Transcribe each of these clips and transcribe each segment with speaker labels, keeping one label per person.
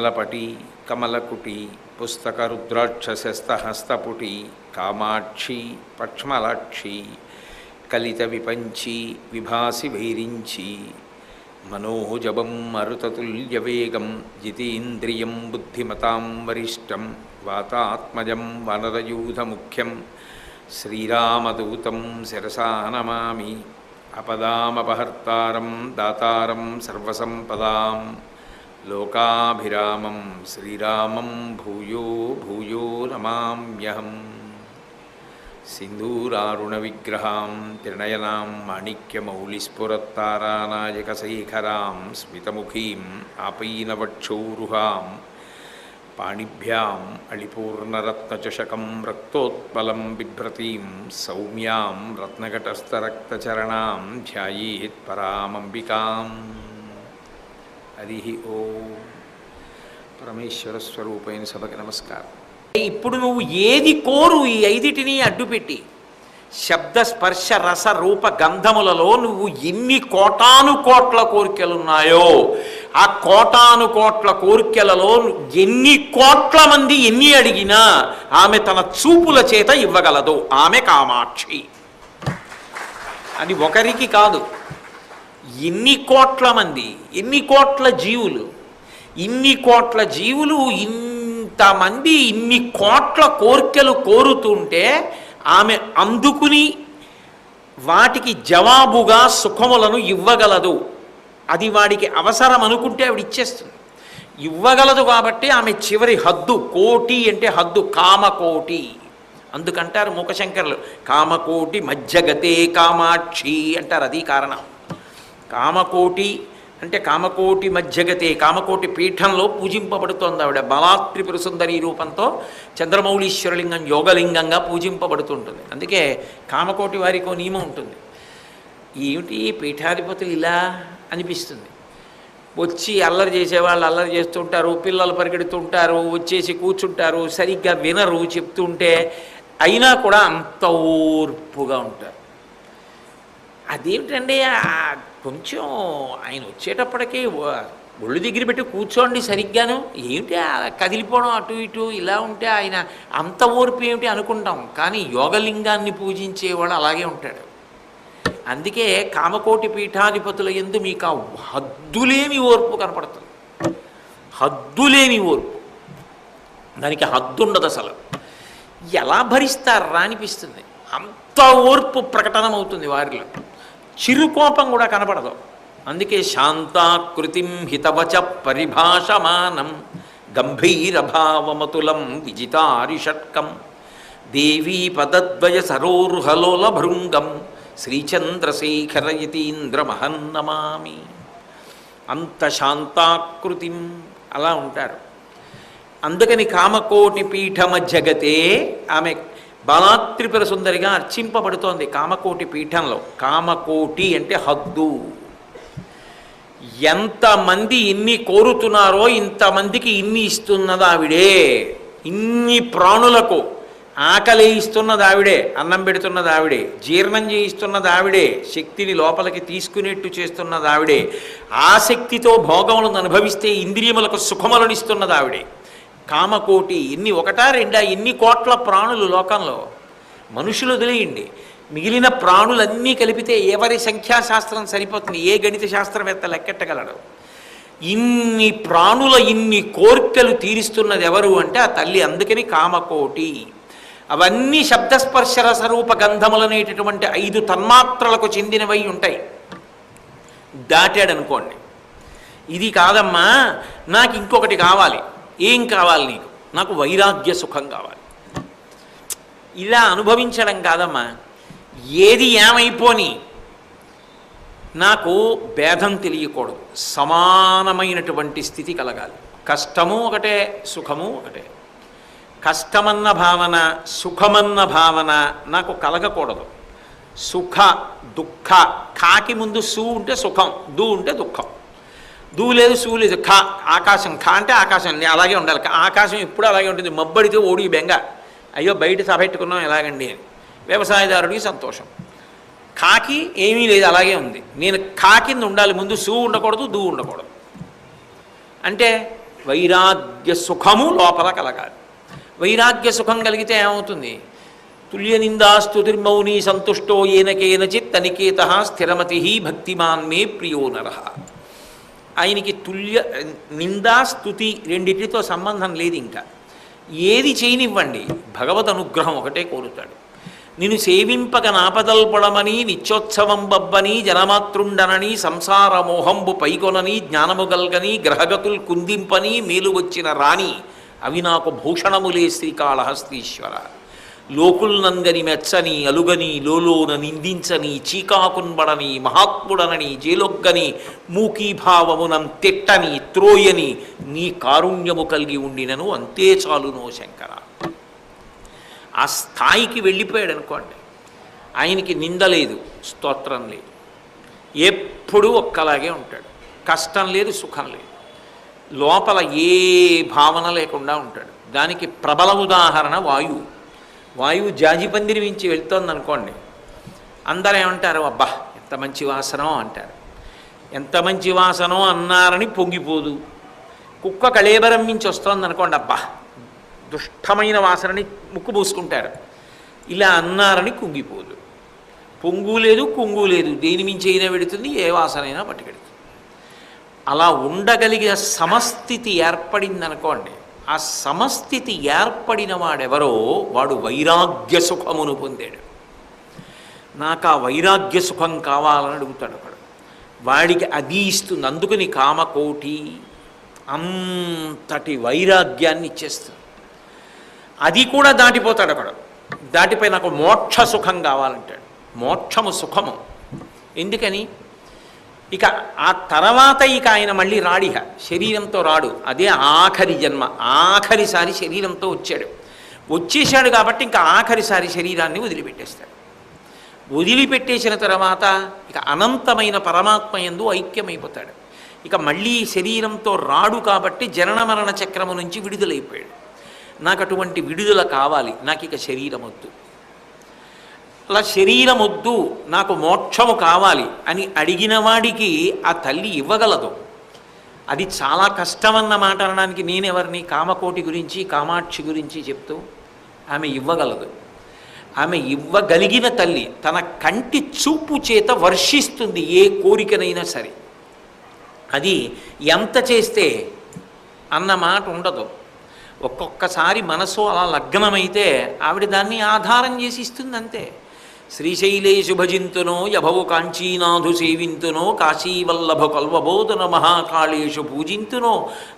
Speaker 1: కమలపటి కమలకుటి పుస్తకరుద్రాక్షస్తహస్తపుటి కామాక్షి పక్ష్మలాక్షి కలిత విపంచి విభాసి వైరించి మనోజవం మరుతతుల్యవేగం జితేంద్రియం బుద్ధిమతాం వరిష్టం వాతాత్మజం వనరయూధముఖ్యం శ్రీరామదూతం శిరసా నమామి. అపదామపహర్తారం దాతారం సర్వసంపదాం లోకాభిరామం శ్రీరామం భూయో భూయో నమామ్యహం. సింధూరారుణవిగ్రహాం త్రినయనాం మాణిక్యమౌళిస్ఫురత్తారానాయకశేఖరాం స్మితముఖీం ఆపైనవక్షోరుహాం పాణిభ్యాం అళిపూర్ణరత్నచషకం రక్తోత్పలం బిభ్రతీం సౌమ్యాం రత్నఘటస్థరక్తచరణాం ధ్యాయేత్ పరామంబికాం. హరి ఓం. పరమేశ్వర స్వరూపైన సభకి నమస్కారం. ఇప్పుడు నువ్వు ఏది కోరు ఈ ఐదిటిని అడ్డుపెట్టి శబ్ద స్పర్శ రస రూప గంధములలో నువ్వు ఎన్ని కోటాను కోట్ల కోరికలున్నాయో ఆ కోటాను కోట్ల కోరికలలో ఎన్ని కోట్ల మంది ఎన్ని అడిగినా ఆమె తన చూపుల చేత ఇవ్వగలదు. ఆమె కామాక్షి. అది ఒకరికి కాదు, ఎన్ని కోట్ల మంది, ఎన్ని కోట్ల జీవులు, ఇన్ని కోట్ల జీవులు ఇంతమంది ఇన్ని కోట్ల కోరికలు కోరుతుంటే ఆమె అందుకుని వాటికి జవాబుగా సుఖములను ఇవ్వగలదు. అది వాడికి అవసరం అనుకుంటే ఆవిడ ఇచ్చేస్తుంది, ఇవ్వగలదు. కాబట్టి ఆమె చివరి హద్దు, కోటి అంటే హద్దు, కామకోటి. అందుకంటారు మూకశంకరులు కామకోటి మధ్యగతే కామాక్షి అంటారు. అది కారణం. కామకోటి అంటే కామకోటి మధ్యగతే, కామకోటి పీఠంలో పూజింపబడుతోంది ఆవిడ. బలాత్రిపుర సుందరి రూపంతో చంద్రమౌళీశ్వరలింగం యోగలింగంగా పూజింపబడుతుంటుంది. అందుకే కామకోటి వారికి నియమం ఉంటుంది. ఏమిటి పీఠాధిపతులు ఇలా అనిపిస్తుంది. వచ్చి అల్లరి చేసేవాళ్ళు అల్లరి చేస్తుంటారు, పిల్లలు పరిగెడుతుంటారు, వచ్చేసి కూర్చుంటారు, సరిగ్గా వినరు చెప్తుంటే, అయినా కూడా అంత ఓర్పుగా ఉంటారు. అదేమిటండి కొంచెం ఆయన వచ్చేటప్పటికీ ఒళ్ళు దగ్గర పెట్టి కూర్చోండి సరిగ్గాను, ఏమిటి కదిలిపోవడం అటు ఇటు ఇలా ఉంటే ఆయన అంత ఓర్పు ఏమిటి అనుకుంటాం. కానీ యోగలింగాన్ని పూజించేవాడు అలాగే ఉంటాడు. అందుకే కామకోటి పీఠాధిపతుల యందు మీకు ఆ హద్దులేని ఓర్పు కనపడుతుంది. హద్దులేని ఓర్పు, దానికి హద్దు ఉండదు అసలు. ఎలా భరిస్తారా అనిపిస్తుంది. అంత ఓర్పు ప్రకటనమవుతుంది వారిలో. చిరుకోపం కూడా కనపడదు. అందుకే శాంతాకృతిం హితవచ పరిభాషమానం గంభీరభావమతులం విజితారిషట్కం దేవీ పదద్వయ సరోరుహలోల భృంగం శ్రీచంద్రశేఖర యతీంద్రమహన్నమామి. అంత శాంతాకృతిం అలా ఉంటారు. అందుకని కామకోటి పీఠమ జగతే ఆమె బలాత్రిపుర సుందరిగా అర్చింపబడుతోంది కామకోటి పీఠంలో. కామకోటి అంటే హద్దు. ఎంతమంది ఇన్ని కోరుతున్నారో ఇంతమందికి ఇన్ని ఇస్తున్నది ఆవిడే. ఇన్ని ప్రాణులకు ఆకలి ఇస్తున్నది ఆవిడే, అన్నం పెడుతున్నది ఆవిడే, జీర్ణం చేయిస్తున్నది ఆవిడే, శక్తిని లోపలికి తీసుకునేట్టు చేస్తున్నది ఆవిడే, ఆ శక్తితో భోగములను అనుభవిస్తే ఇంద్రియములకు సుఖములను ఇస్తున్నది ఆవిడే. కామకోటి ఎన్ని, ఒకటా రెండా, ఎన్ని కోట్ల ప్రాణులు లోకంలో. మనుషులు వదిలేయండి, మిగిలిన ప్రాణులన్నీ కలిపితే ఎవరి సంఖ్యాశాస్త్రం సరిపోతుంది? ఏ గణిత శాస్త్రవేత్త లెక్కెట్టగలడు? ఇన్ని ప్రాణుల ఇన్ని కోర్కెలు తీరుస్తున్నది ఎవరు అంటే ఆ తల్లి. అందుకని కామకోటి. అవన్నీ శబ్దస్పర్శ రసరూప గంధములనేటటువంటి 5 తన్మాత్రలకు చెందినవై ఉంటాయి. దాటాడనుకోండి, ఇది కాదమ్మా నాకు ఇంకొకటి కావాలి. ఏం కావాలి నీకు? నాకు వైరాగ్య సుఖం కావాలి. ఇలా అనుభవించడం కాదమ్మా, ఏది ఏమైపోని నాకు భేదం తెలియకూడదు, సమానమైనటువంటి స్థితి కలగాలి. కష్టము ఒకటే, సుఖము ఒకటే. కష్టమన్న భావన, సుఖమన్న భావన నాకు కలగకూడదు. సుఖ దుఃఖ, కాకి ముందు సు ఉంటే సుఖం, దు ఉంటే దుఃఖం. దూ లేదు, సూ లేదు. ఖా ఆకాశం, ఖా అంటే ఆకాశం అలాగే ఉండాలి. ఆకాశం ఎప్పుడు అలాగే ఉంటుంది. మబ్బడితే ఓడి బెంగ, అయ్యో బయట సభెట్టుకున్నాం ఎలాగండి అని. వ్యవసాయదారుడికి సంతోషం. కాకి ఏమీ లేదు, అలాగే ఉంది. నేను కా కింద ఉండాలి, ముందు సూ ఉండకూడదు, దూ ఉండకూడదు. అంటే వైరాగ్య సుఖము లోపల కలగాలి. వైరాగ్య సుఖం కలిగితే ఏమవుతుంది? తుల్య నిందాస్తుతిర్మౌని సంతుష్టో ఏన కేనచిత్ అనికేత స్థిరమతి భక్తిమాన్ మే ప్రియో నరః. ఆయనకి తుల్య నిందా స్తుతి రెండింటితో సంబంధం లేదు. ఇంకా ఏది చేయనివ్వండి, భగవద్ అనుగ్రహం ఒకటే కోరుతాడు. నిన్ను సేవింపక నాపదల్పడమని నిత్యోత్సవం బబ్బని జనమాతృండనని సంసార మోహంబు పైకొనని జ్ఞానము గల్గని గ్రహగతుల్ కుందింపని మేలు వచ్చిన రాణి అవి నాకు భూషణములే శ్రీకాళహస్తీశ్వర. లోకుల్నంగని మెచ్చని అలుగని లోలోన నిందించని చీకాకున్బడని మహాత్ముడనని జేలొగ్గని మూకీభావమునం తిట్టని త్రోయని నీ కారుణ్యము కలిగి ఉండినను అంతే చాలునో శంకర. ఆ స్థాయికి వెళ్ళిపోయాడు అనుకోండి. ఆయనకి నింద లేదు, స్తోత్రం లేదు, ఎప్పుడూ ఒక్కలాగే ఉంటాడు. కష్టం లేదు, సుఖం లేదు, లోపల ఏ భావన లేకుండా ఉంటాడు. దానికి ప్రబల ఉదాహరణ వాయువు. వాయువు జాజిపందిరి మించి వెళ్తోంది అనుకోండి, అందరూ ఏమంటారు? అబ్బా ఎంత మంచి వాసనో అంటారు. ఎంత మంచి వాసనో అన్నారని పొంగిపోదు. కుక్క కళేబరం మించి వస్తోంది అనుకోండి, అబ్బా దుష్టమైన వాసనని ముక్కు పూసుకుంటారు. ఇలా అన్నారని కుంగిపోదు. పొంగు లేదు, కుంగు లేదు, దేని మించి అయినా పెడుతుంది, ఏ వాసన అయినా పట్టుకెడుతుంది. అలా ఉండగలిగిన సమస్థితి ఏర్పడిందనుకోండి, ఆ సమస్థితి ఏర్పడిన వాడెవరో వాడు వైరాగ్య సుఖమును పొందాడు. నాకు ఆ వైరాగ్య సుఖం కావాలని అడుగుతాడు ఒకడు. వాడికి అది ఇస్తుంది. అందుకని కామకోటి అంతటి వైరాగ్యాన్ని ఇచ్చేస్తుంది. అది కూడా దాటిపోతాడు ఒకడు. దాటిపోయి నాకు మోక్ష సుఖం కావాలంటాడు. మోక్షము సుఖము. ఎందుకని? ఇక ఆ తర్వాత ఇక ఆయన మళ్ళీ రాడిహ, శరీరంతో రాడు. అదే ఆఖరి జన్మ. ఆఖరిసారి శరీరంతో వచ్చాడు. వచ్చేసాడు కాబట్టి ఇంకా ఆఖరిసారి శరీరాన్ని వదిలిపెట్టేస్తాడు. వదిలిపెట్టేసిన తర్వాత ఇక అనంతమైన పరమాత్మ యందు ఐక్యమైపోతాడు. ఇక మళ్ళీ శరీరంతో రాడు కాబట్టి జనన మరణ చక్రము నుంచి విడుదలైపోయాడు. నాకు అటువంటి విడుదల కావాలి, నాకు ఇక శరీరం వద్దు. అలా శరీరం వద్దు, నాకు మోక్షము కావాలి అని అడిగిన వాడికి ఆ తల్లి ఇవ్వగలదు. అది చాలా కష్టమన్న మాట అనడానికి నేనెవరిని? కామకోటి గురించి, కామాక్షి గురించి చెప్తూ ఆమె ఇవ్వగలదు. ఆమె ఇవ్వగలిగిన తల్లి తన కంటి చూపు చేత వర్షిస్తుంది ఏ కోరికనైనా సరే. అది ఎంత చేస్తే అన్న మాట ఉండదు. ఒక్కొక్కసారి మనసు అలా లగ్నమైతే ఆవిడ దాన్ని ఆధారం చేసి ఇస్తుంది అంతే. శ్రీశైలేషు భజింతునో యభవు కాంచీనాథు సేవింతునో కాశీవల్లభ కల్వబోధన మహాకాళేషు పూజింతునో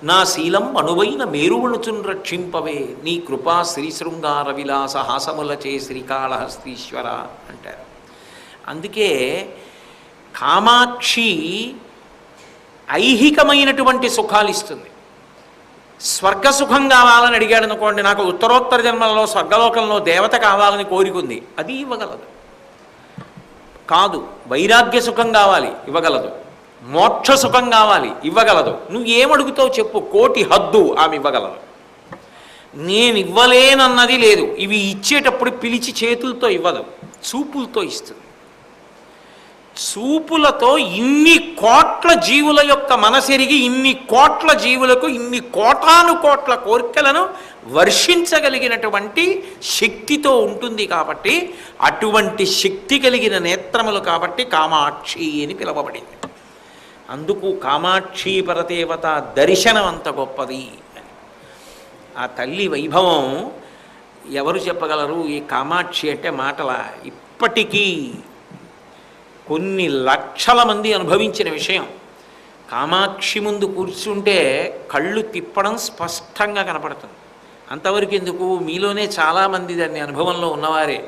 Speaker 1: నా శీలం అణువైన మేరువణుచున్ రక్షింపవే నీ కృపా శ్రీశృంగార విలాస హాసములచే శ్రీకాళహస్తీశ్వర అంటారు. అందుకే కామాక్షి ఐహికమైనటువంటి సుఖాలు ఇస్తుంది. స్వర్గసుఖం కావాలని అడిగాడు అనుకోండి, నాకు ఉత్తరోత్తర జన్మలలో స్వర్గలోకంలో దేవత కావాలని కోరికుంది, అది ఇవ్వగలదు. కాదు, వైరాగ్య సుఖం కావాలి, ఇవ్వగలదు. మోక్ష సుఖం కావాలి, ఇవ్వగలదు. నువ్వు ఏమడుగుతావు చెప్పు, కోటి హద్దు ఆమె ఇవ్వగలదు. నేను ఇవ్వలేనన్నది లేదు. ఇవి ఇచ్చేటప్పుడు పిలిచి చేతులతో ఇవ్వదు, చూపులతో ఇస్తుంది. చూపులతో ఇన్ని కోట్ల జీవుల యొక్క మనసెరిగి ఇన్ని కోట్ల జీవులకు ఇన్ని కోటాను కోట్ల కోరికలను వర్షించగలిగినటువంటి శక్తితో ఉంటుంది. కాబట్టి అటువంటి శక్తి కలిగిన నేత్రములు కాబట్టి కామాక్షి అని పిలవబడింది. అందుకు కామాక్షి పరదేవత దర్శనం అంత గొప్పది. ఆ తల్లి వైభవం ఎవరు చెప్పగలరు? ఈ కామాక్షి అంటే మాటల. ఇప్పటికీ కొన్ని లక్షల మంది అనుభవించిన విషయం. కామాక్షి ముందు కూర్చుంటే కళ్ళు తిప్పడం స్పష్టంగా కనపడుతుంది. అంతవరకు ఎందుకు, మీలోనే చాలామంది దాన్ని అనుభవంలో ఉన్నవారే.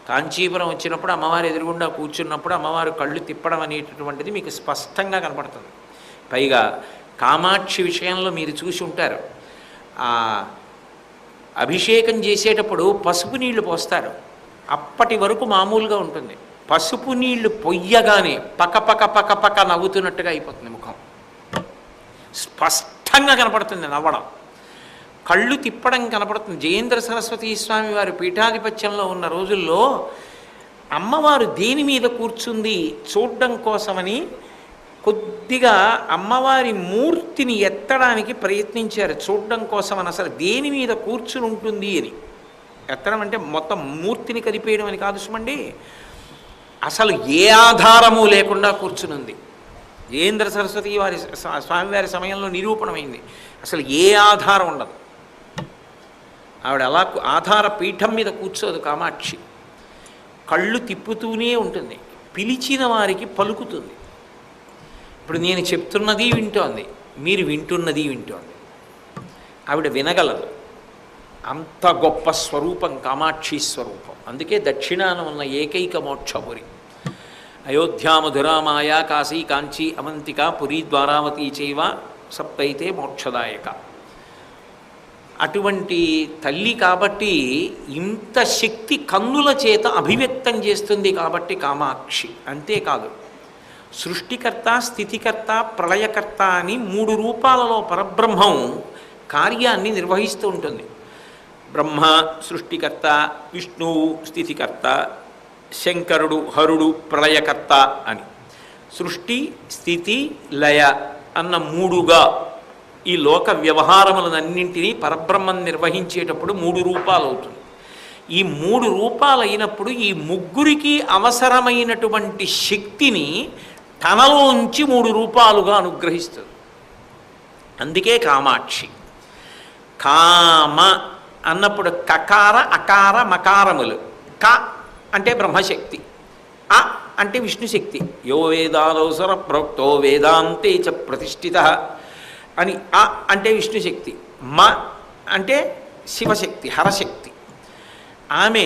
Speaker 1: కాంచీపురం వచ్చినప్పుడు అమ్మవారు ఎదురుగుండా కూర్చున్నప్పుడు అమ్మవారు కళ్ళు తిప్పడం అనేటటువంటిది మీకు స్పష్టంగా కనపడుతుంది. పైగా కామాక్షి విషయంలో మీరు చూసి ఉంటారు, ఆ అభిషేకం చేసేటప్పుడు పసుపు నీళ్లు పోస్తారు. అప్పటి వరకు మామూలుగా ఉంటుంది. పసుపు నీళ్లు పొయ్యగానే పకపక పకపక నవ్వుతున్నట్టుగా అయిపోతుంది ముఖం. స్పష్టంగా కనపడుతుంది నవ్వడం, కళ్ళు తిప్పడం కనపడుతుంది. జయేంద్ర సరస్వతి స్వామి వారి పీఠాధిపత్యంలో ఉన్న రోజుల్లో అమ్మవారు దేని మీద కూర్చుంది చూడడం కోసమని కొద్దిగా అమ్మవారి మూర్తిని ఎత్తడానికి ప్రయత్నించారు చూడడం కోసం అని. అసలు దేని మీద కూర్చుని ఉంటుంది అని ఎత్తడం అంటే మొత్తం మూర్తిని కదిపేయడం అని కాదు సుమండి. అసలు ఏ ఆధారము లేకుండా కూర్చునుంది. జయేంద్ర సరస్వతి వారి స్వామివారి సమయంలో నిరూపణమైంది. అసలు ఏ ఆధారం ఉండదు. ఆవిడ అలా ఆధార పీఠం మీద కూర్చోదు కామాక్షి. కళ్ళు తిప్పుతూనే ఉంటుంది. పిలిచిన వారికి పలుకుతుంది. ఇప్పుడు నేను చెప్తున్నది వింటోంది, మీరు వింటున్నది వింటోంది. ఆవిడ వినగలదు. అంత గొప్ప స్వరూపం కామాక్షి స్వరూపం. అందుకే దక్షిణాన ఉన్న ఏకైక మోక్షపురి. అయోధ్యా మధురా మాయా కాశీ కాంచీ అవంతిక పురీ ద్వారావతి చైవ సప్తైతే మోక్షదాయక. అటువంటి తల్లి కాబట్టి ఇంత శక్తి కన్నుల చేత అభివ్యక్తం చేస్తుంది కాబట్టి కామాక్షి. అంతేకాదు, సృష్టికర్త, స్థితికర్త, ప్రళయకర్త అని 3 రూపాలలో పరబ్రహ్మం కార్యాన్ని నిర్వహిస్తూ ఉంటుంది. బ్రహ్మ సృష్టికర్త, విష్ణువు స్థితికర్త, శంకరుడు హరుడు ప్రళయకర్త అని. సృష్టి స్థితి లయ అన్న 3గా ఈ లోక వ్యవహారములనన్నింటినీ పరబ్రహ్మం నిర్వహించేటప్పుడు 3 రూపాలు అవుతుంది. ఈ 3 రూపాలు అయినప్పుడు ఈ ముగ్గురికి అవసరమైనటువంటి శక్తిని తనలోంచి 3 రూపాలుగా అనుగ్రహిస్తుంది. అందుకే కామాక్షి. కామ అన్నప్పుడు కకార అకార మకారములు. క అంటే బ్రహ్మశక్తి, అ అంటే విష్ణుశక్తి. యో వేదాదవసర ప్రోక్తో వేదాంతే చ ప్రతిష్ఠిత అని. అ అంటే విష్ణుశక్తి, మ అంటే శివశక్తి, హరశక్తి. ఆమె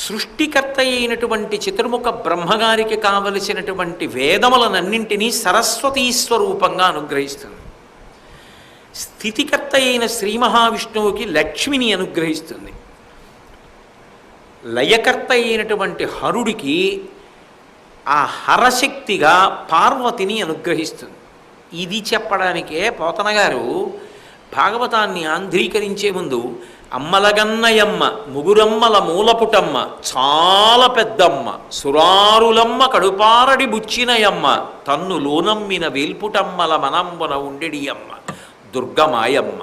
Speaker 1: సృష్టికర్త అయినటువంటి చతుర్ముఖ బ్రహ్మగారికి కావలసినటువంటి వేదములనన్నింటినీ సరస్వతీ స్వరూపంగా అనుగ్రహిస్తుంది. స్థితికర్త అయిన శ్రీ మహావిష్ణువుకి లక్ష్మిని అనుగ్రహిస్తుంది. లయకర్త అయినటువంటి హరుడికి ఆ హరశక్తిగా పార్వతిని అనుగ్రహిస్తుంది. ఇది చెప్పడానికే పోతన గారు భాగవతాన్ని ఆంధ్రీకరించే ముందు అమ్మలగన్నయమ్మ ముగురమ్మల మూలపుటమ్మ చాలా పెద్దమ్మ సురారులమ్మ కడుపారడి బుచ్చినయమ్మ తన్ను లోనమ్మిన వేల్పుటమ్మల మనంబున ఉండెడియమ్మ దుర్గమాయమ్మ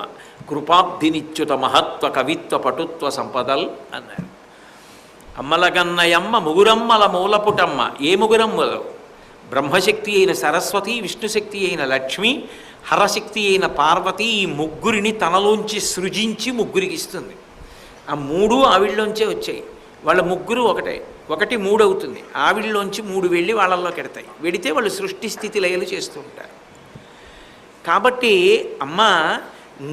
Speaker 1: కృపాబ్ధినిచ్యుత మహత్వ కవిత్వ పటుత్వ సంపదల్ అన్నారు. అమ్మలగన్నయమ్మ ముగురమ్మల మూలపుటమ్మ. ఏ ముగురమ్మలు? బ్రహ్మశక్తి అయిన సరస్వతి, విష్ణుశక్తి అయిన లక్ష్మి, హరశక్తి అయిన పార్వతి. ఈ ముగ్గురిని తనలోంచి సృజించి ముగ్గురికి ఇస్తుంది. ఆ 3 ఆవిడలోంచే వచ్చాయి. వాళ్ళ ముగ్గురు ఒకటే, 1 3 అవుతుంది. ఆవిడలోంచి 3 వెళ్ళి వాళ్ళల్లోకి ఎడతాయి. వెడితే వాళ్ళు సృష్టి స్థితి లయలు చేస్తూ ఉంటారు. కాబట్టి అమ్మ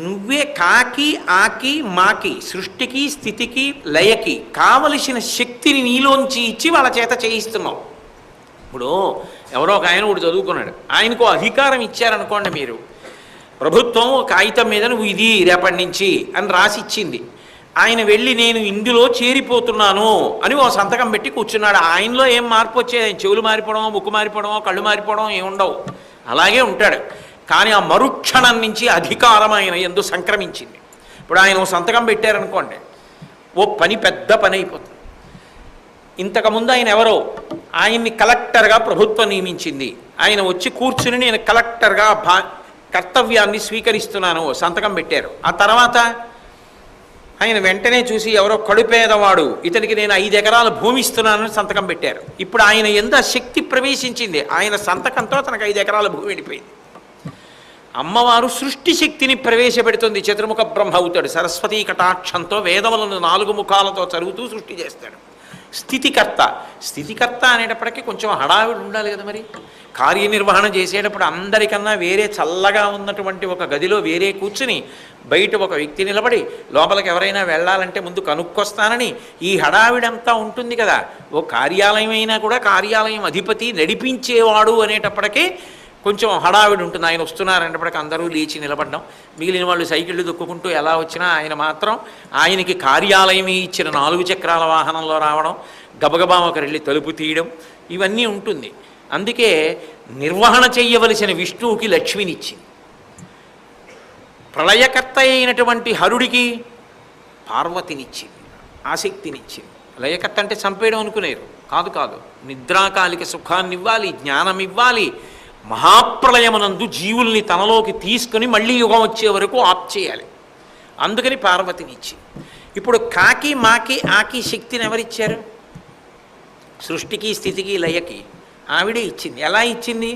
Speaker 1: నువ్వే కాకి ఆకి మాకి సృష్టికి స్థితికి లయకి కావలసిన శక్తిని నీలోంచి ఇచ్చి వాళ్ళ చేత చేయిస్తున్నావు. ఇప్పుడు ఎవరో ఒక ఆయన ఒకటి చదువుకున్నాడు, ఆయనకు అధికారం ఇచ్చారనుకోండి మీరు, ప్రభుత్వం కాగితం మీద నువ్వు ఇది రేపటి నుంచి అని రాసి ఇచ్చింది. ఆయన వెళ్ళి నేను ఇందులో చేరిపోతున్నాను అని ఓ సంతకం పెట్టి కూర్చున్నాడు. ఆయనలో ఏం మార్పు వచ్చేది? ఆయన చెవులు మారిపోవడమో, ముక్కు మారిపోవడమో, కళ్ళు మారిపోవడం ఏముండవు. అలాగే ఉంటాడు. కానీ ఆ మరుక్షణం నుంచి అధికారం ఆయన యందు సంక్రమించింది. ఇప్పుడు ఆయన ఓ సంతకం పెట్టారనుకోండి, ఓ పని పెద్ద పని అయిపోతుంది. ఇంతకుముందు ఆయన ఎవరో, ఆయన్ని కలెక్టర్గా ప్రభుత్వం నియమించింది. ఆయన వచ్చి కూర్చుని నేను కలెక్టర్గా కర్తవ్యాన్ని స్వీకరిస్తున్నాను సంతకం పెట్టారు. ఆ తర్వాత ఆయన వెంటనే చూసి ఎవరో కడుపేదవాడు, ఇతనికి నేను 5 ఎకరాల భూమి ఇస్తున్నానని సంతకం పెట్టారు. ఇప్పుడు ఆయన యందు శక్తి ప్రవేశించింది. ఆయన సంతకంతో తనకు 5 ఎకరాల భూమి వెళ్ళిపోయింది. అమ్మవారు సృష్టి శక్తిని ప్రవేశపెడుతుంది. చతుర్ముఖ బ్రహ్మ అవుతాడు. సరస్వతీ కటాక్షంతో వేదములను 4 ముఖాలతో చదువుతూ సృష్టి చేస్తాడు. స్థితికర్త. స్థితికర్త అనేటప్పటికీ కొంచెం హడావిడి ఉండాలి కదా. మరి కార్యనిర్వహణ చేసేటప్పుడు అందరికన్నా వేరే చల్లగా ఉన్నటువంటి ఒక గదిలో వేరే కూర్చుని బయట ఒక వ్యక్తి నిలబడి లోపలికి ఎవరైనా వెళ్ళాలంటే ముందు కనుక్కొస్తానని ఈ హడావిడంతా ఉంటుంది కదా. ఓ కార్యాలయం అయినా కూడా కార్యాలయం అధిపతి నడిపించేవాడు అనేటప్పటికీ కొంచెం హడావిడి ఉంటుంది. ఆయన వస్తున్నారనేటప్పటికీ అందరూ లేచి నిలబడడం, మిగిలిన వాళ్ళు సైకిళ్ళు దొక్కుకుంటూ ఎలా వచ్చినా ఆయన మాత్రం ఆయనకి కార్యాలయమే ఇచ్చిన 4 చక్రాల వాహనంలో రావడం, గబగబా ఒకరు వెళ్ళి తలుపు తీయడం, ఇవన్నీ ఉంటుంది. అందుకే నిర్వహణ చెయ్యవలసిన విష్ణువుకి లక్ష్మినిచ్చింది. ప్రళయకర్త అయినటువంటి హరుడికి పార్వతినిచ్చింది, ఆసక్తినిచ్చింది. లయకర్త అంటే చంపేయడం అనుకునేరు. కాదు కాదు, నిద్రాకాలిక సుఖాన్ని ఇవ్వాలి, జ్ఞానం ఇవ్వాలి, మహాప్రళయమునందు జీవుల్ని తనలోకి తీసుకుని మళ్ళీ యుగం వచ్చే వరకు ఆప్ చేయాలి. అందుకని పార్వతినిచ్చి. ఇప్పుడు కాకి మాకి ఆకి శక్తిని ఎవరిచ్చారు? సృష్టికి స్థితికి లయకి ఆవిడే ఇచ్చింది. ఎలా ఇచ్చింది?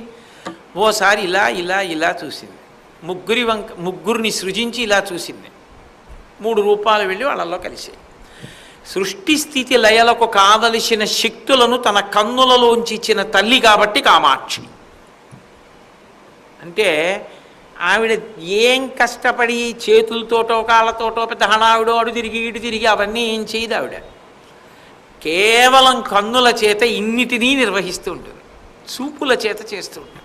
Speaker 1: ఓసారి ఇలా ఇలా ఇలా చూసింది, ముగ్గురిని సృజించి ఇలా చూసింది, 3 రూపాలు వెళ్ళి వాళ్ళల్లో కలిసాయి. సృష్టి స్థితి లయలకు కావలసిన శక్తులను తన కన్నులలోంచి ఇచ్చిన తల్లి కాబట్టి కామాక్షి. అంటే ఆవిడ ఏం కష్టపడి చేతులతోటో కాళ్ళతోటో పెద్ద హడావిడో అడు తిరిగి ఇటు తిరిగి అవన్నీ ఏం చేయదు. ఆవిడ కేవలం కన్నుల చేత ఇన్నిటినీ నిర్వహిస్తూ ఉంటుంది, చూపుల చేత చేస్తూ ఉంటుంది.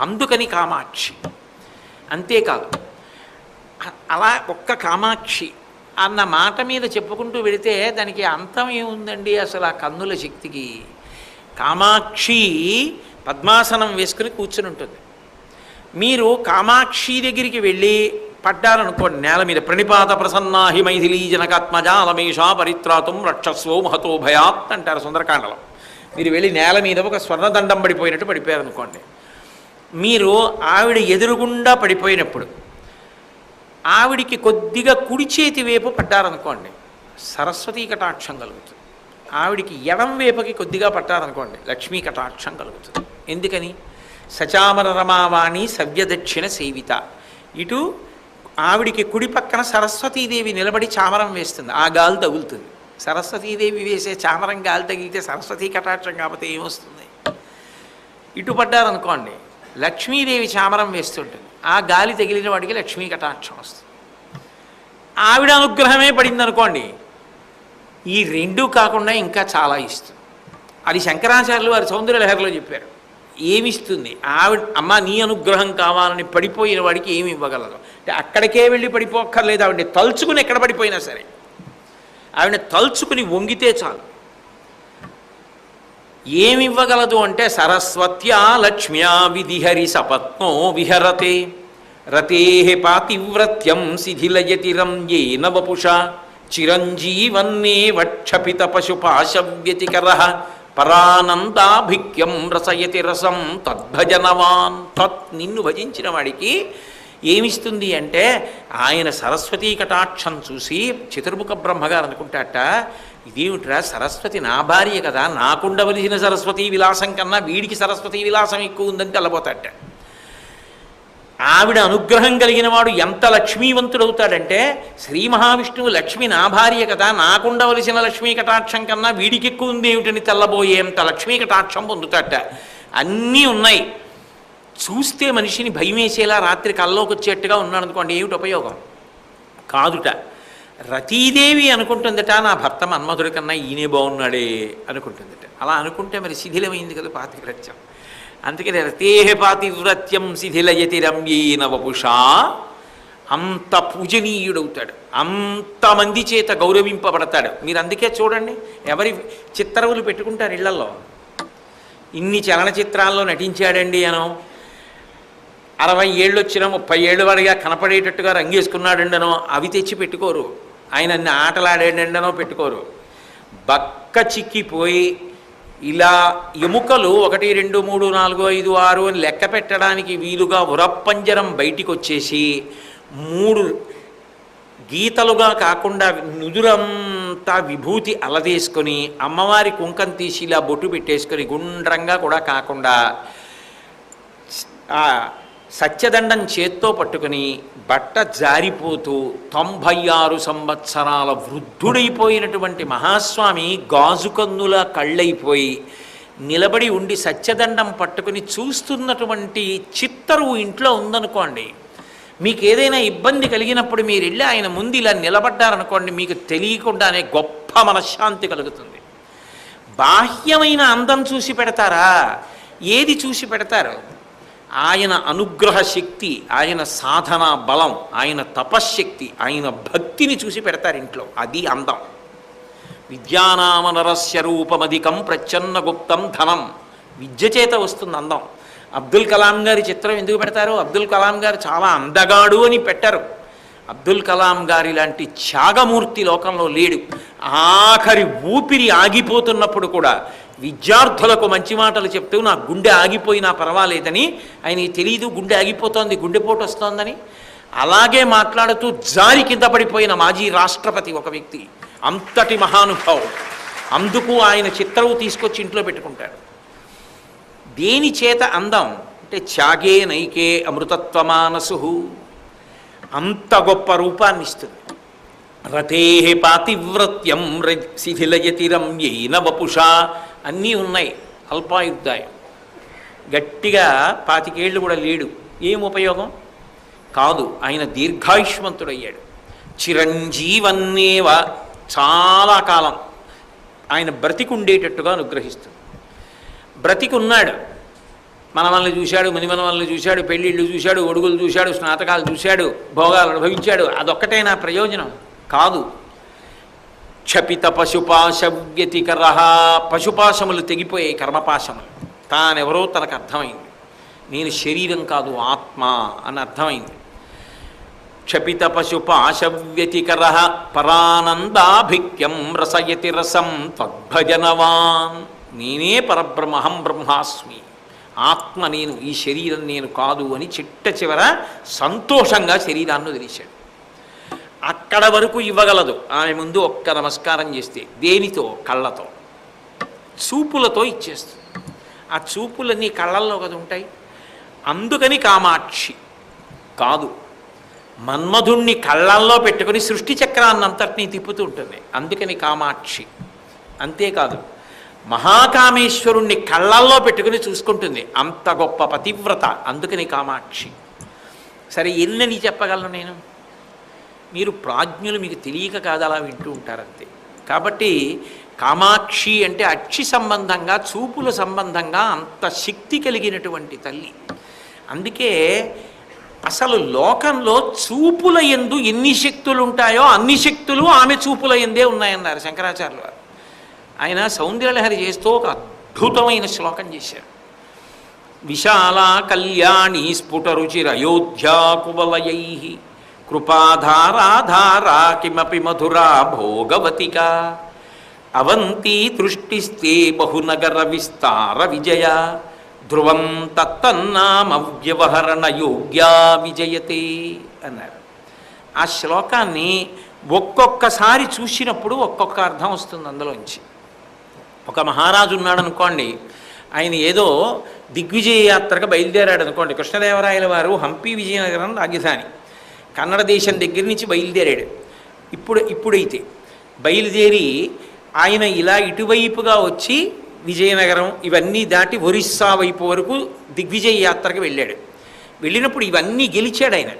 Speaker 1: అందుకని కామాక్షి. అంతేకాదు, అలా ఒక్క కామాక్షి అన్న మాట మీద చెప్పుకుంటూ వెళితే దానికి అంతం ఏముందండి అసలు ఆ కన్నుల శక్తికి? కామాక్షి పద్మాసనం వేసుకుని కూర్చుని ఉంటుంది. మీరు కామాక్షి దగ్గరికి వెళ్ళి పడ్డారనుకోండి నేల మీద, ప్రణిపాత ప్రసన్నాహి మైథిలీ జనకాత్మజాలమేషా పరిత్రాతం రక్షస్వో మహతో భయాత్ అంటారు సుందరకాండలో. మీరు వెళ్ళి నేల మీద ఒక స్వర్ణదండం పడిపోయినట్టు పడిపోయారనుకోండి, మీరు ఆవిడ ఎదురుగుండా పడిపోయినప్పుడు ఆవిడికి కొద్దిగా కుడి చేతి వైపు పడ్డారనుకోండి సరస్వతీ కటాక్షం కలుగుతుంది. ఆవిడికి ఎడం వైపుకి కొద్దిగా పట్టారనుకోండి లక్ష్మీ కటాక్షం కలుగుతుంది. ఎందుకని? సచామర రమావాణి సవ్యదక్షిణ సేవిత. ఇటు ఆవిడికి కుడి పక్కన సరస్వతీదేవి నిలబడి చామరం వేస్తుంది, ఆ గాలి తగులుతుంది. సరస్వతీదేవి వేసే చామరం గాలి తగిలితే సరస్వతీ కటాక్షం కాకపోతే ఏమొస్తుంది? ఇటు పడ్డారనుకోండి లక్ష్మీదేవి చామరం వేస్తుంటుంది, ఆ గాలి తగిలిన వాడికి లక్ష్మీ కటాక్షం వస్తుంది. ఆవిడ అనుగ్రహమే పడిందనుకోండి ఈ రెండూ కాకుండా ఇంకా చాలా ఇస్తుంది. అది శంకరాచార్యులు వారి సౌందర్యలహరిలో చెప్పారు. ఏమిస్తుంది ఆవిడ? అమ్మ నీ అనుగ్రహం కావాలని పడిపోయిన వాడికి ఏమి ఇవ్వగలదు అంటే అక్కడికే వెళ్ళి పడిపోక్కర్లేదు. ఆవిడని తలుచుకుని ఎక్కడ పడిపోయినా సరే ఆవిడని తలుచుకుని వంగితే చాలు. ఏమివ్వగలదు అంటే సరస్వత్యా లక్ష్మ్యా విధిహరి సపత్నో విహరతే రతే పాతివ్రత్యం శిథిలయతిరం ఏన వపుష చిరంజీవన్నే వక్షపిత పశుపాశవ్యతికర పరానందాభిక్యం రసయతి రసం తద్భజనవాన్. తత్ నిన్ను భజించిన వాడికి ఏమిస్తుంది అంటే ఆయన సరస్వతీ కటాక్షం చూసి చతుర్ముఖ బ్రహ్మగారు అనుకుంటాట, ఇదేమిట్రా సరస్వతి నా భార్య కదా, నాకుండవలసిన సరస్వతీ విలాసం కన్నా వీడికి సరస్వతీ విలాసం ఎక్కువ ఉందని తెల్లబోతాట. ఆవిడ అనుగ్రహం కలిగిన వాడు ఎంత లక్ష్మీవంతుడవుతాడంటే శ్రీ మహావిష్ణువు లక్ష్మి నా భార్య కదా, నాకుండవలసిన లక్ష్మీ కటాక్షం కన్నా వీడికి ఎక్కువ ఉంది ఏమిటని తెల్లబోయేంత లక్ష్మీ కటాక్షం పొందుతాట. అన్నీ ఉన్నాయి. చూస్తే మనిషిని భయం వేసేలా రాత్రి కల్లోకి వచ్చేట్టుగా ఉన్నాడు అనుకోండి, ఏమిటి ఉపయోగం? కాదుట. రతీదేవి అనుకుంటుందట నా భర్త మన్మధుడి కన్నా ఈయనే బాగున్నాడే అనుకుంటుందట. అలా అనుకుంటే మరి శిథిలమైంది కదా పాతివ్రత్యం. అందుకని రతేహ పాతివ్రత్యం శిథిలయతి రమ్యేన వపుషా. అంత పూజనీయుడవుతాడు, అంతమంది చేత గౌరవింపబడతాడు. మీరు అందుకే చూడండి ఎవరి చిత్రవులు పెట్టుకుంటారు ఇళ్లలో. ఇన్ని చలనచిత్రాల్లో నటించాడండి అనో, 60 ఏళ్ళు వచ్చినా 30 ఏళ్ళు వాడిగా కనపడేటట్టుగా రంగేసుకున్నాడండనో అవి తెచ్చి పెట్టుకోరు. ఆయన అన్ని ఆటలాడాడండనో పెట్టుకోరు. బక్క చిక్కిపోయి ఇలా ఎముకలు 1 2 3 4 5 6 అని లెక్క పెట్టడానికి వీలుగా ఉరప్పంజరం బయటికి వచ్చేసి 3 గీతలుగా కాకుండా నుదురంతా విభూతి అలదేసుకొని అమ్మవారి కుంకం తీసి ఇలా బొట్టు పెట్టేసుకొని గుండ్రంగా కూడా కాకుండా సత్యదండం చేత్తో పట్టుకుని బట్ట జారిపోతూ 96 సంవత్సరాల వృద్ధుడైపోయినటువంటి మహాస్వామి గాజు కన్నుల కళ్ళైపోయి నిలబడి ఉండి సత్యదండం పట్టుకుని చూస్తున్నటువంటి చిత్తరువు ఇంట్లో ఉందనుకోండి, మీకు ఏదైనా ఇబ్బంది కలిగినప్పుడు మీరు వెళ్ళి ఆయన ముందు ఇలా నిలబడ్డారనుకోండి, మీకు తెలియకుండానే గొప్ప మనశ్శాంతి కలుగుతుంది. బాహ్యమైన అందం చూసి పెడతారా? ఏది చూసి పెడతారు? ఆయన అనుగ్రహ శక్తి, ఆయన సాధన బలం, ఆయన తపశ్శక్తి, ఆయన భక్తిని చూసి పెడతారు ఇంట్లో. అది అందం. విద్యానామనరస్య రూపమధికం ప్రచ్ఛన్న గుప్తం ధనం. విద్య చేత వస్తుంది అందం. అబ్దుల్ కలాం గారి చిత్రం ఎందుకు పెడతారు? అబ్దుల్ కలాం గారు చాలా అందగాడు అని పెట్టారు. అబ్దుల్ కలాం గారి లాంటి త్యాగమూర్తి లోకంలో లేడు. ఆఖరి ఊపిరి ఆగిపోతున్నప్పుడు కూడా విద్యార్థులకు మంచి మాటలు చెప్తూ నా గుండె ఆగిపోయినా పర్వాలేదని ఆయనకి తెలియదు గుండె ఆగిపోతోంది, గుండెపోటు వస్తోందని. అలాగే మాట్లాడుతూ జారి కింద పడిపోయిన మాజీ రాష్ట్రపతి ఒక వ్యక్తి, అంతటి మహానుభావుడు. అందుకు ఆయన చిత్రవు తీసుకొచ్చి ఇంట్లో పెట్టుకుంటాడు. దేని చేత అందం అంటే త్యాగే నైకే అమృతత్వమానసు, అంత గొప్ప రూపాన్ని ఇస్తుంది. రతే పాతివ్రత్యం శిథిలయతిరమ్యేన వపుషా, అన్నీ ఉన్నాయి. అల్పాయుద్ధాయం, గట్టిగా 25 ఏళ్ళు కూడా లేడు, ఏం ఉపయోగం కాదు. ఆయన దీర్ఘాయుష్మంతుడయ్యాడు. చిరంజీవన్నేవ, చాలా కాలం ఆయన బ్రతికుండేటట్టుగా అనుగ్రహిస్తుంది. బ్రతికున్నాడు, మనవల్ని చూశాడు, మనిమనవల్ని చూశాడు, పెళ్ళిళ్ళు చూశాడు, ఒడుగులు చూశాడు, స్నాతకాలు చూశాడు, భోగాలు అనుభవించాడు. అదొక్కటే నా ప్రయోజనం కాదు. క్షపిత పశుపాశ వ్యతికర, పశుపాశములు తెగిపోయాయి, కర్మపాశములు. తానెవరో తనకు అర్థమైంది. నేను శరీరం కాదు ఆత్మ అని అర్థమైంది. క్షపిత పశుపాశ వ్యతికర పరానందాభిక్యం రసయతి రసం త్వద్భజనవాన్. నేనే పరబ్రహ్మహం బ్రహ్మాస్మి, ఆత్మ నేను, ఈ శరీరం నేను కాదు అని చిట్ట చివర సంతోషంగా శరీరాన్ని వదిలేశాడు. అక్కడ వరకు ఇవ్వగలదు. ఆమె ముందు ఒక్క నమస్కారం చేస్తే, దేనితో? కళ్ళతో, చూపులతో ఇచ్చేస్తుంది. ఆ చూపులన్నీ కళ్ళల్లో కదా ఉంటాయి. అందుకని కామాక్షి కాదు, మన్మధుణ్ణి కళ్ళల్లో పెట్టుకుని సృష్టి చక్రాన్నంతటినీ తిప్పుతూ ఉంటుంది. అందుకని కామాక్షి. అంతేకాదు, మహాకామేశ్వరుణ్ణి కళ్ళల్లో పెట్టుకుని చూసుకుంటుంది. అంత గొప్ప పతివ్రత, అందుకని కామాక్షి. సరే, ఎన్నని చెప్పగలను నేను? మీరు ప్రాజ్ఞులు, మీకు తెలియక కాదు అలా వింటూ ఉంటారంతే. కాబట్టి కామాక్షి అంటే అక్షి సంబంధంగా, చూపుల సంబంధంగా అంత శక్తి కలిగినటువంటి తల్లి. అందుకే అసలు లోకంలో చూపుల యందు ఎన్ని శక్తులు ఉంటాయో అన్ని శక్తులు ఆమె చూపుల యందే ఉన్నాయన్నారు శంకరాచార్యులు వారు. ఆయన సౌందర్యలహరి చేస్తూ ఒక అద్భుతమైన శ్లోకం చేశారు. విశాల కళ్యాణి స్ఫుటరుచిరయోధ్యా కువలయై కృపాధారాధారా కిమపి మధురా భోగవతిక అవంతి దృష్టిస్తే బహునగర విస్తార విజయ ధ్రువం తత్తన్నామవ్యవహరణ యోగ్యా విజయతే అన్నారు. ఆ శ్లోకాన్ని ఒక్కొక్కసారి చూసినప్పుడు ఒక్కొక్క అర్థం వస్తుంది అందులోంచి. ఒక మహారాజు ఉన్నాడు అనుకోండి, ఆయన ఏదో దిగ్విజయ యాత్రకు బయలుదేరాడు అనుకోండి. కృష్ణదేవరాయల వారు హంపి విజయనగరం రాజధాని, కన్నడ దేశం దగ్గర నుంచి బయలుదేరాడు. ఇప్పుడైతే బయలుదేరి ఆయన ఇలా ఇటువైపుగా వచ్చి విజయనగరం ఇవన్నీ దాటి ఒరిస్సా వైపు వరకు దిగ్విజయ యాత్రకు వెళ్ళాడు. వెళ్ళినప్పుడు ఇవన్నీ గెలిచాడు ఆయన.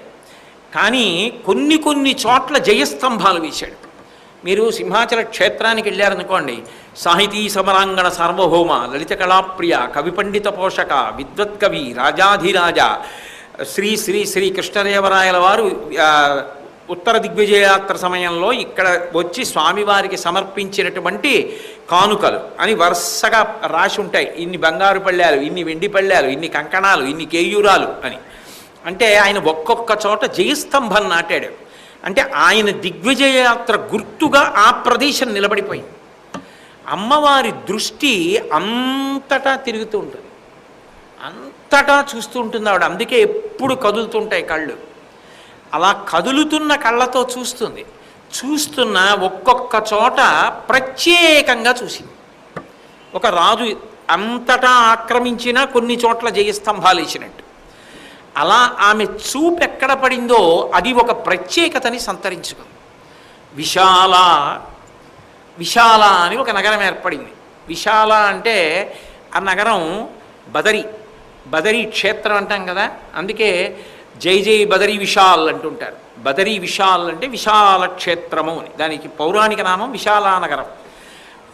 Speaker 1: కానీ కొన్ని చోట్ల జయస్తంభాలు వేశాడు. మీరు సింహాచల క్షేత్రానికి వెళ్ళారనుకోండి, సాహితీ సమరాంగణ సార్వభౌమ, లలిత కళాప్రియ, కవి పండిత పోషక, విద్వత్కవి, రాజాధిరాజ శ్రీ శ్రీ శ్రీ కృష్ణదేవరాయల వారు ఉత్తర దిగ్విజయయాత్ర సమయంలో ఇక్కడ వచ్చి స్వామివారికి సమర్పించినటువంటి కానుకలు అని వరుసగా రాసి ఉంటాయి. ఇన్ని బంగారు పళ్ళాలు, ఇన్ని వెండి పళ్ళాలు, ఇన్ని కంకణాలు, ఇన్ని కేయూరాలు అని. అంటే ఆయన ఒక్కొక్క చోట జయస్తంభం నాటాడు. అంటే ఆయన దిగ్విజయయాత్ర గుర్తుగా ఆ ప్రదేశం నిలబడిపోయింది. అమ్మవారి దృష్టి అంతటా తిరుగుతూ ఉంటుంది, అంతటా చూస్తూ ఉంటుంది ఆవిడ. అందుకే ఎప్పుడు కదులుతుంటాయి కళ్ళు. అలా కదులుతున్న కళ్ళతో చూస్తున్న ఒక్కొక్క చోట ప్రత్యేకంగా చూసింది. ఒక రాజు అంతటా ఆక్రమించిన కొన్ని చోట్ల జయస్తంభాలు వేసినట్టు. అలా ఆమె చూపు ఎక్కడ పడిందో అది ఒక ప్రత్యేకతని సంతరించుకుంది. విశాల అని ఒక నగరం ఏర్పడింది. విశాల అంటే ఆ నగరం బదరీ క్షేత్రం అంటాం కదా, అందుకే జై జై బదరీ విశాల్ అంటుంటారు. బదరీ విశాల్ అంటే విశాల క్షేత్రము అని, దానికి పౌరాణిక నామం విశాలానగరం.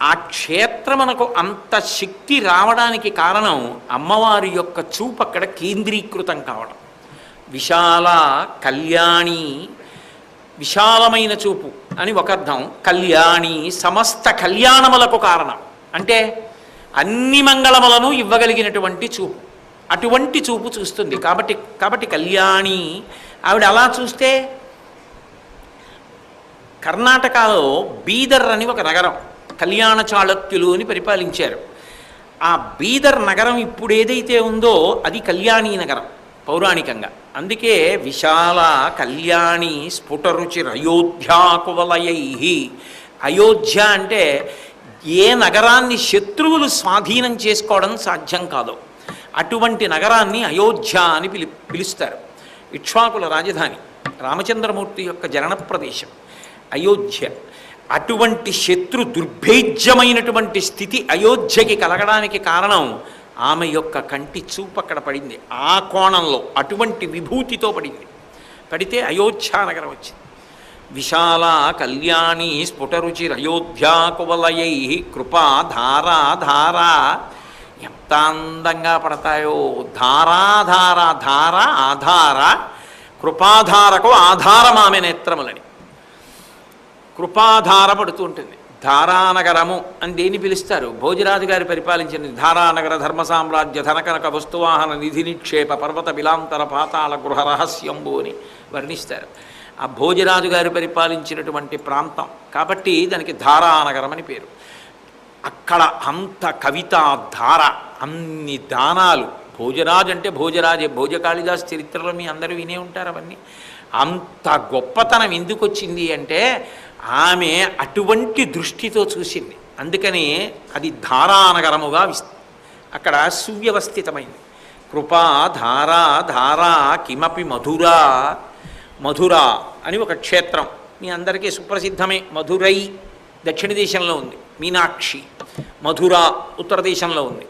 Speaker 1: ఆ క్షేత్రమునకు అంత శక్తి రావడానికి కారణం అమ్మవారి యొక్క చూపు అక్కడ కేంద్రీకృతం కావడం. విశాల కళ్యాణి, విశాలమైన చూపు అని ఒక అర్థం. కళ్యాణి సమస్త కళ్యాణములకు కారణం, అంటే అన్ని మంగళములను ఇవ్వగలిగినటువంటి చూపు. అటువంటి చూపు చూస్తుంది. కాబట్టి కళ్యాణి. ఆవిడ అలా చూస్తే కర్ణాటకలో బీదర్ అని ఒక నగరం, కళ్యాణ చాళుక్యులు అని పరిపాలించారు. ఆ బీదర్ నగరం ఇప్పుడు ఏదైతే ఉందో అది కళ్యాణీ నగరం పౌరాణికంగా. అందుకే విశాల కళ్యాణి స్ఫుటరుచిరయోధ్యాకువలయై. అయోధ్య అంటే ఏ నగరాన్ని శత్రువులు స్వాధీనం చేసుకోవడం సాధ్యం కాదో అటువంటి నగరాన్ని అయోధ్య అని పిలుస్తారు. ఇక్ష్వాకుల రాజధాని, రామచంద్రమూర్తి యొక్క జనన ప్రదేశం అయోధ్య. అటువంటి శత్రు దుర్భేద్యమైనటువంటి స్థితి అయోధ్యకి కలగడానికి కారణం ఆమె యొక్క కంటి చూపు అక్కడ పడింది. ఆ కోణంలో అటువంటి విభూతితో పడింది. పడితే అయోధ్య నగరం వచ్చింది. విశాల కళ్యాణి స్ఫుటరుచిరయోధ్యాకువలయై కృపా ధారా ధారా. ఎంత అందంగా పడతాయో! ధారాధార, ధార ఆధార, కృపాధారకు ఆధారం ఆమె నేత్రములని. కృపాధార పడుతూ ఉంటుంది. ధారానగరము అని దేన్ని పిలుస్తారు? భోజరాజు గారు పరిపాలించిన ధారానగర ధర్మ సామ్రాజ్య ధనకనక వస్తువాహన నిధి నిక్షేప పర్వత బిలాంతర పాతాళ గృహ రహస్యంబు అని వర్ణిస్తారు. ఆ భోజరాజు గారు పరిపాలించినటువంటి ప్రాంతం కాబట్టి దానికి ధారానగరం అని పేరు. అక్కడ అంత కవితా ధార, అన్ని దానాలు. భోజరాజు అంటే భోజరాజే. భోజకాళిదాస్ చరిత్రలో మీ అందరూ వినే ఉంటారు అవన్నీ. అంత గొప్పతనం ఎందుకు వచ్చింది అంటే ఆమె అటువంటి దృష్టితో చూసింది. అందుకని అది ధారానగరముగా అక్కడ సువ్యవస్థితమైంది. కృపా ధారా ధారా కిమపి మధురా. మధుర అని ఒక క్షేత్రం మీ అందరికీ సుప్రసిద్ధమే. మధురై దక్షిణ దేశంలో ఉంది. మీనాక్షి మధుర ఉత్తర దేశంలో ఉంది.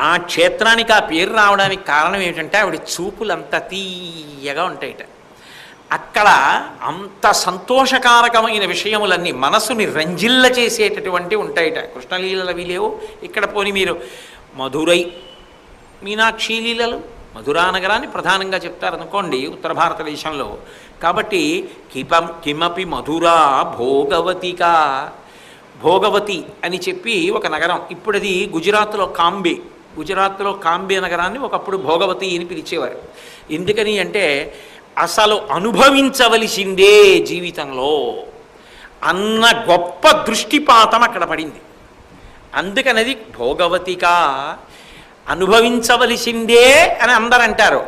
Speaker 1: ఆ క్షేత్రానికి ఆ పేరు రావడానికి కారణం ఏమిటంటే ఆవిడ చూపులు అంత తీయగా ఉంటాయిట. అక్కడ అంత సంతోషకారకమైన విషయములన్నీ మనసుని రంజిల్ల చేసేటటువంటి ఉంటాయిట. కృష్ణలీలలు అవి లేవు ఇక్కడ. పోని మీరు మధురై మీనాక్షి లీలలు మధురా నగరాన్ని ప్రధానంగా చెప్తారనుకోండి ఉత్తర భారతదేశంలో. కాబట్టి కిమపి మధురా భోగవతికా. భోగవతి అని చెప్పి ఒక నగరం. ఇప్పుడు అది గుజరాత్లో కాంబే. గుజరాత్లో కాంబే నగరాన్ని ఒకప్పుడు భోగవతి అని పిలిచేవారు. ఎందుకని అంటే అసలు అనుభవించవలసిందే జీవితంలో అన్న గొప్ప దృష్టిపాతం అక్కడ పడింది. అందుకనది భోగవతిగా. అనుభవించవలసిందే అని అందరు అంటారు.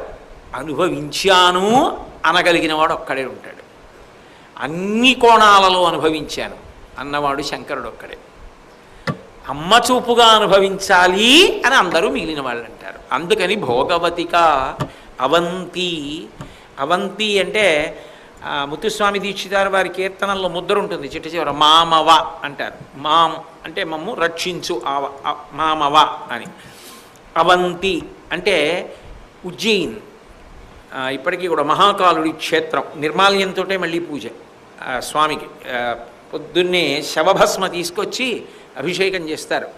Speaker 1: అనుభవించాను అనగలిగిన వాడు ఒక్కడే ఉంటాడు. అన్ని కోణాలలో అనుభవించాను అన్నవాడు శంకరుడు ఒక్కడే. అమ్మ చూపుగా అనుభవించాలి అని అందరూ మిగిలిన వాళ్ళు అంటారు. అందుకని భోగవతిక. అవంతి. అవంతి అంటే ముత్తుస్వామి దీక్షితారు వారి కీర్తనల్లో ముద్ర ఉంటుంది చిట్ట చివర. మామవ అంటారు. మాం అంటే మమ్ము రక్షించు మామవ అని. అవంతి అంటే ఉజ్జయిన్. ఇప్పటికీ కూడా మహాకాలుడి క్షేత్రం. నిర్మాల్యంతో మళ్ళీ పూజ స్వామికి. పొద్దున్నే శవభస్మ తీసుకొచ్చి అభిషేకం చేస్తారు.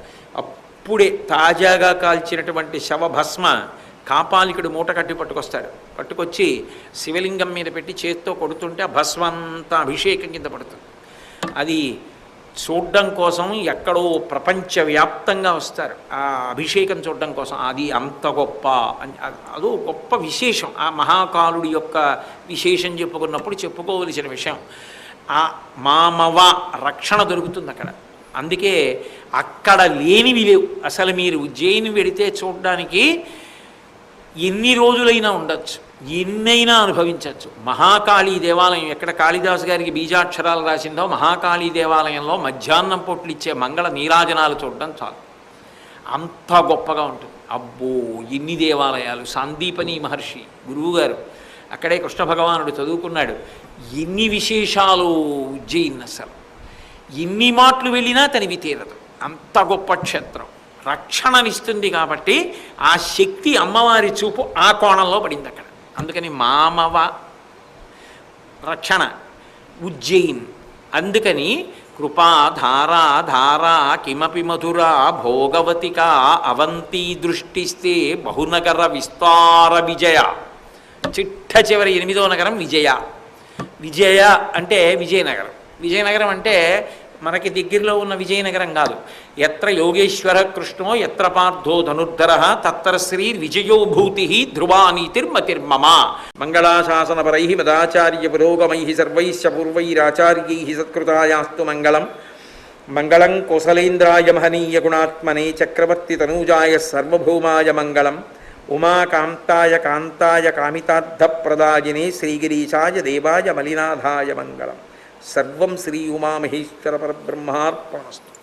Speaker 1: అప్పుడే తాజాగా కాల్చినటువంటి శవభస్మ కాపాలికుడు మూట కట్టి పట్టుకొస్తాడు. పట్టుకొచ్చి శివలింగం మీద పెట్టి చేత్తో కొడుతుంటే ఆ భస్మ అంతా అభిషేకం కింద పడుతుంది. అది చూడడం కోసం ఎక్కడో ప్రపంచవ్యాప్తంగా వస్తారు ఆ అభిషేకం చూడడం కోసం. అది అంత గొప్ప, అదో గొప్ప విశేషం. ఆ మహాకాలుడి యొక్క విశేషం చెప్పుకున్నప్పుడు చెప్పుకోవలసిన విషయం. ఆ మామవ రక్షణ దొరుకుతుంది అక్కడ. అందుకే అక్కడ లేనివి లేవు. అసలు మీరు ఉజ్జయిని వెడితే చూడడానికి ఎన్ని రోజులైనా ఉండొచ్చు, ఎన్నైనా అనుభవించవచ్చు. మహాకాళీ దేవాలయం ఎక్కడ కాళిదాసు గారికి బీజాక్షరాలు రాసిందో మహాకాళీ దేవాలయంలో మధ్యాహ్నం పొట్లు ఇచ్చే మంగళ నీరాజనాలు చూడడం చాలు, అంత గొప్పగా ఉంటుంది. అబ్బో ఎన్ని దేవాలయాలు! సందీపని మహర్షి గురువుగారు అక్కడే కృష్ణ భగవానుడు చదువుకున్నాడు. ఎన్ని విశేషాలు ఉజ్జయిన్! అసలు ఎన్ని మాటలు వెళ్ళినా తనివి తీరదు. అంత గొప్ప క్షేత్రం. రక్షణనిస్తుంది కాబట్టి ఆ శక్తి అమ్మవారి చూపు ఆ కోణంలో పడింది అక్కడ. అందుకని మామవ రక్షణ ఉజ్జయిన్. అందుకని కృపా ధారా ధారా కిమపి మధురా భోగవతిక అవంతి దృష్టిస్తే బహునగర విస్తార విజయ. చిట్ట చివరి 8వ నగరం విజయ. విజయ అంటే విజయనగరం. విజయనగరం అంటే మనకి దగ్గరలో ఉన్న విజయనగరం కాదు. ఎత్ర యోగేశ్వర కృష్ణో ఎత్ర పార్థో ధనుర్ధర తత్ర శ్రీ విజయోభూతి ధ్రువానీతిర్మతిర్మమ. మంగళాశాసనపరై మదాచార్య పురోగమై సర్వైశ్చ పూర్వైరాచార్యై సత్కృతాయాస్తు మంగళం.
Speaker 2: మంగళం కోసలేంద్రాయ మహనీయ గుణాత్మనే చక్రవర్తి తనూజాయ సర్వభౌమాయ మంగళం ఉమాకాంతాయ కాంతాయ కామితార్థప్రదాయినే శ్రీగిరీశాయ దేవాయ మలినాథాయ మంగళం. సర్వం శ్రీ ఉమామహేశ్వర పరబ్రహ్మార్పణమస్తు.